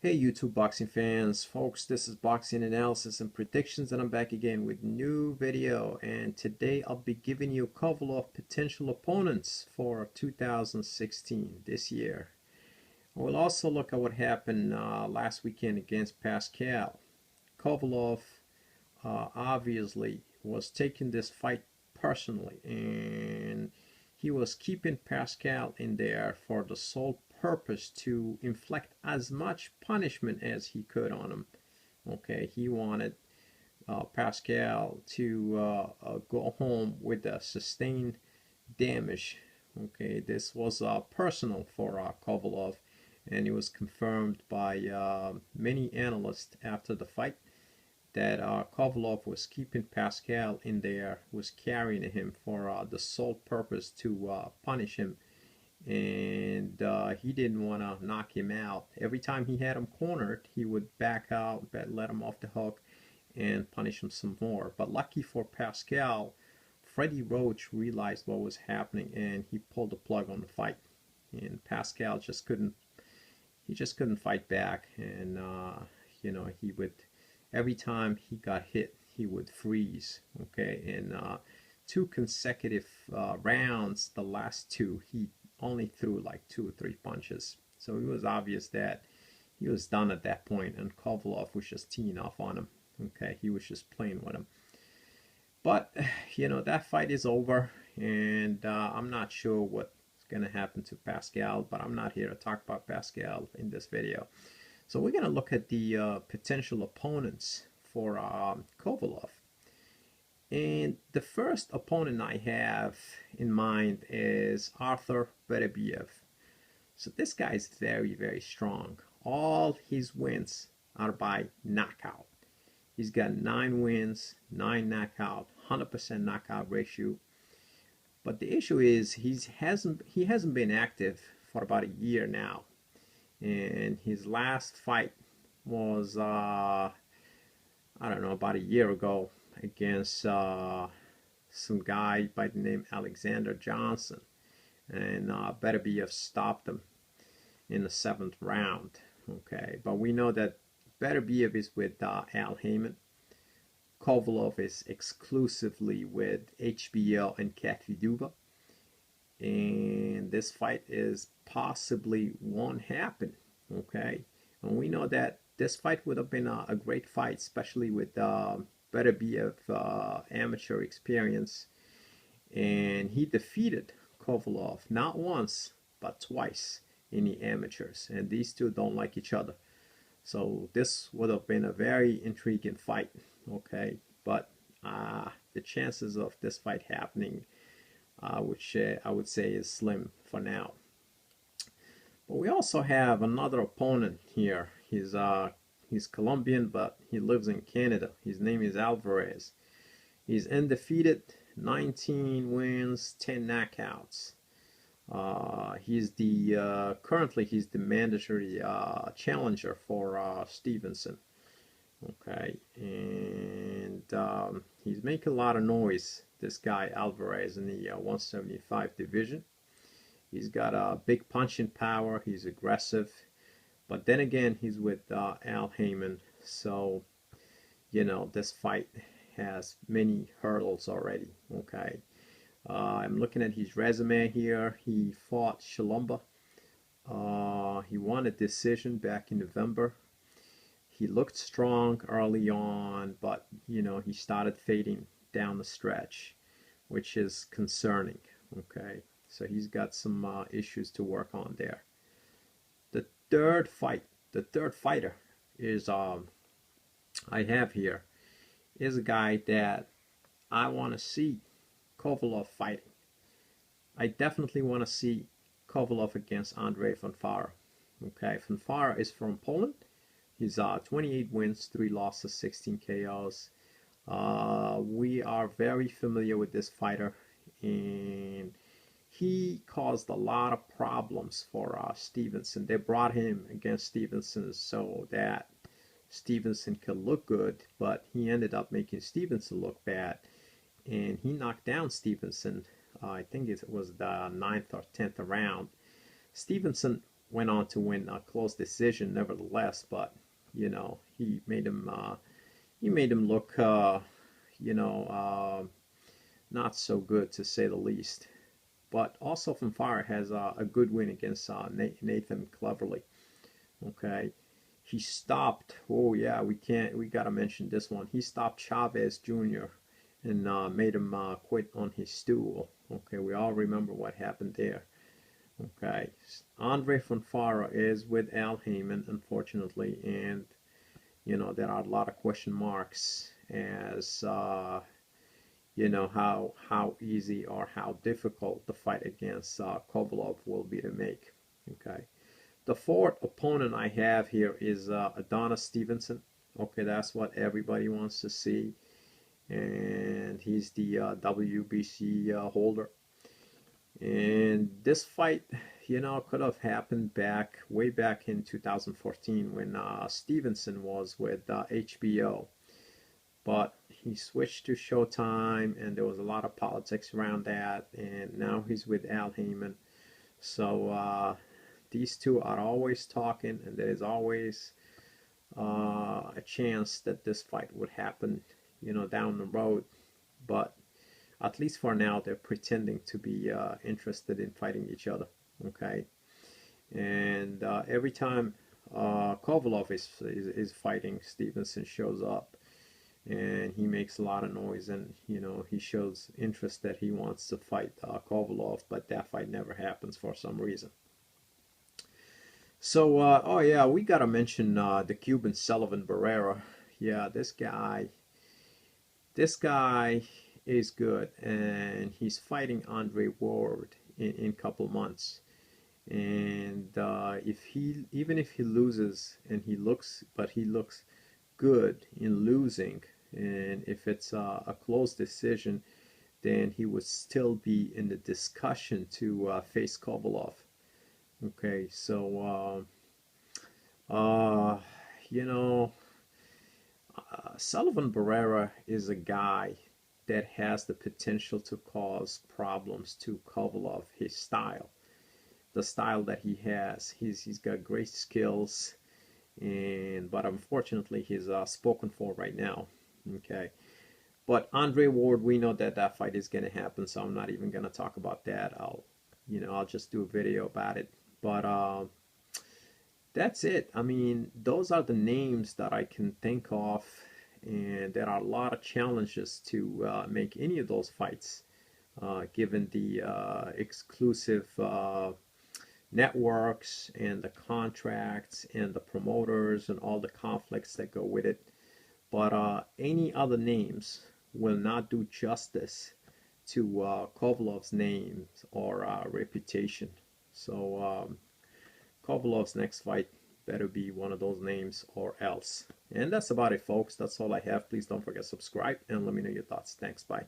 Hey YouTube boxing fans, folks, this is boxing analysis and predictions, and I'm back again with new video. And today I'll be giving you a couple of potential opponents for 2016 this year. We'll also look at what happened last weekend against Pascal. Kovalev obviously was taking this fight personally, and he was keeping Pascal in there for the sole purpose to inflict as much punishment as he could on him. Okay, he wanted Pascal to go home with a sustained damage. Okay, this was personal for Kovalev, and it was confirmed by many analysts after the fight that Kovalev was keeping Pascal in there, was carrying him for the sole purpose to punish him, and he didn't want to knock him out. Every time he had him cornered, he would back out, let him off the hook, and punish him some more. But lucky for Pascal, Freddie Roach realized what was happening, and he pulled the plug on the fight. And Pascal just couldn't fight back, and he would, every time he got hit, he would freeze. Okay, and two consecutive rounds, the last two, he only threw like 2 or 3 punches. So it was obvious that he was done at that point, and Kovalev was just teeing off on him. Okay, he was just playing with him. But that fight is over, and I'm not sure what's going to happen to Pascal, but I'm not here to talk about Pascal in this video. So we're going to look at the potential opponents for Kovalev. And the first opponent I have in mind is Artur Beterbiev. So this guy is very, very strong. All his wins are by knockout. He's got 9 wins, 9 knockout, 100% knockout ratio. But the issue is he hasn't been active for about a year now. And his last fight was I don't know, about a year ago, against some guy by the name Alexander Johnson, and Beterbiev stopped him in the 7th round. Okay, but we know that Beterbiev is with Al Heyman. Kovalev is exclusively with HBO and Duva, and this fight is possibly won't happen. Okay, and we know that this fight would have been a great fight, especially with Beterbiev amateur experience, and he defeated Kovalev not once but twice in the amateurs, and these two don't like each other. So this would have been a very intriguing fight. Okay, but the chances of this fight happening, which I would say is slim for now. But we also have another opponent here. He's Colombian, but he lives in Canada. His name is Alvarez. He's undefeated, 19 wins, 10 knockouts. Currently he's the mandatory challenger for Stevenson. Okay, and he's making a lot of noise, this guy Alvarez, in the 175 division. He's got a big punching power. He's aggressive. But then again, he's with Al Heyman. So, this fight has many hurdles already. Okay. I'm looking at his resume here. He fought Shalomba. He won a decision back in November. He looked strong early on, but, he started fading down the stretch, which is concerning. Okay. So he's got some issues to work on there. The third fighter is I have here is a guy that I want to see Kovalev fighting. I definitely want to see Kovalev against Andrzej Fonfara. Okay, Fonfara is from Poland. He's 28 wins, 3 losses, 16 KOs. We are very familiar with this fighter, and he caused a lot of problems for Stevenson. They brought him against Stevenson so that Stevenson could look good, but he ended up making Stevenson look bad, and he knocked down Stevenson. I think it was the 9th or 10th round. Stevenson went on to win a close decision nevertheless, but you know, he made him look you know, not so good, to say the least. But also Fonfara has a good win against Nathan Cleverly. Okay, he stopped. Oh yeah, we gotta mention this one. He stopped Chavez Jr. and made him quit on his stool. Okay, we all remember what happened there. Okay, Andre Fonfara is with Al Heyman, unfortunately, and you know, there are a lot of question marks as you know, how easy or how difficult the fight against Kovalev will be to make. Okay, the fourth opponent I have here is Adonis Stevenson. Okay, that's what everybody wants to see, and he's the WBC holder. And this fight, you know, could have happened way back in 2014 when Stevenson was with HBO. But he switched to Showtime, and there was a lot of politics around that. And now he's with Al Heyman. So these two are always talking, and there is always a chance that this fight would happen, you know, down the road. But at least for now, they're pretending to be interested in fighting each other. Okay, and every time Kovalev is fighting, Stevenson shows up, and he makes a lot of noise, and you know, he shows interest that he wants to fight Kovalev, but that fight never happens for some reason. So oh yeah, we gotta mention the Cuban Sullivan Barrera. Yeah, this guy is good, and he's fighting Andre Ward in a couple months. And even if he loses, and he looks good in losing, and if it's a close decision, then he would still be in the discussion to face Kovalev. Okay, so you know, Sullivan Barrera is a guy that has the potential to cause problems to Kovalev. His style, the style that he has, he's got great skills, but unfortunately he's spoken for right now. Okay, but Andre Ward, we know that that fight is going to happen, so I'm not even going to talk about that. I'll just do a video about it. But that's it. I mean, those are the names that I can think of, and there are a lot of challenges to make any of those fights, given the exclusive networks and the contracts and the promoters and all the conflicts that go with it. But any other names will not do justice to Kovalev's name or reputation. So Kovalev's next fight better be one of those names or else. And that's about it, folks. That's all I have. Please don't forget to subscribe and let me know your thoughts. Thanks. Bye.